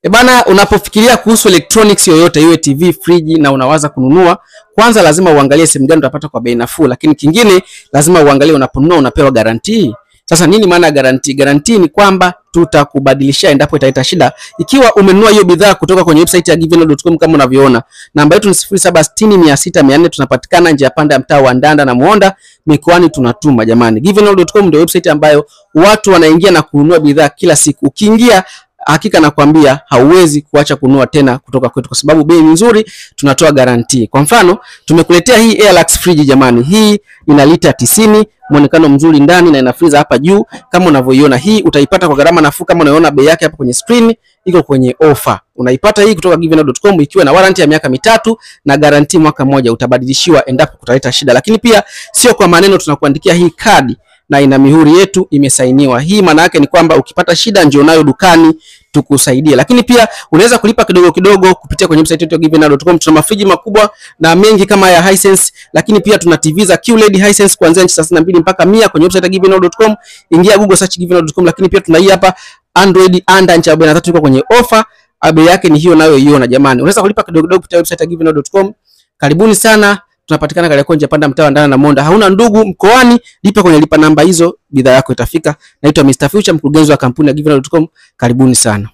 Bana, unapofikiria kuhusu electronics yoyote, iwe TV, friji, na unawaza kununua, kwanza lazima uangalie sehemu gani utapata kwa bei nafuu, lakini kingine lazima uangalie unaponunua unapewa guarantee. Sasa nini maana ya guarantee? Guarantee ni kwamba tutakubadilishia endapo italeta shida. Ikiwa umenunua hiyo bidhaa kutoka kwenye website ya givenall.com kama unavyoona, namba yetu ni 0760600400. Tunapatikana nje ya panda ya mtaa wa Ndanda na Muhonda, mikoani tunatuma jamani. Givenall.com ndio website ambayo watu wanaingia na kununua bidhaa kila siku. Ukiingia hakika nakwambia hauwezi kuacha kununua tena kutoka kwetu kwa sababu bei nzuri, tunatoa guarantee. Kwa mfano, tumekuletea hii Airlux fridge jamani. Hii ina lita 90, muonekano mzuri ndani na ina freezer hapa juu kama unavyoiona. Hii utaipata kwa gharama nafuu kama unaona bei yake hapa kwenye screen, iko kwenye offer. Unaipata hii kutoka givenall.com ikiwa na warranty ya miaka 3 na guarantee mwaka mmoja. Utabadilishiwa endapo kutaleta shida. Lakini pia sio kwa maneno, tunakuandikia hii kadi na ina mihuri yetu imesainiwa. Hii maana yake ni kwamba ukipata shida njoo nayo dukani tukusaidie. Lakini pia unaweza kulipa kidogo kidogo kupitia kwenye website yetu ya givenall.com. Tuna mafriji makubwa na mengi kama ya Hisense, lakini pia tuna TV za QLED Hisense kuanzia inchi 32 mpaka 100 kwenye website ya givenall.com. Ingia Google search givenall.com. Lakini pia tuna hii hapa Android under inchi 43 iko kwenye offer. Bei yake ni hiyo nayo iona jamani. Unaweza kulipa kidogo kidogo kupitia website ya givenall.com. Karibuni sana. Tunapatikana Kariakoo nje panda mtaa wa Ndanda na Muhonda. Hauna ndugu mkoani, lipa kwenye lipa namba hizo, bidhaa yako itafika. Naitwa Mr Future, mkurugenzi wa kampuni ya givenall.com. Karibuni sana.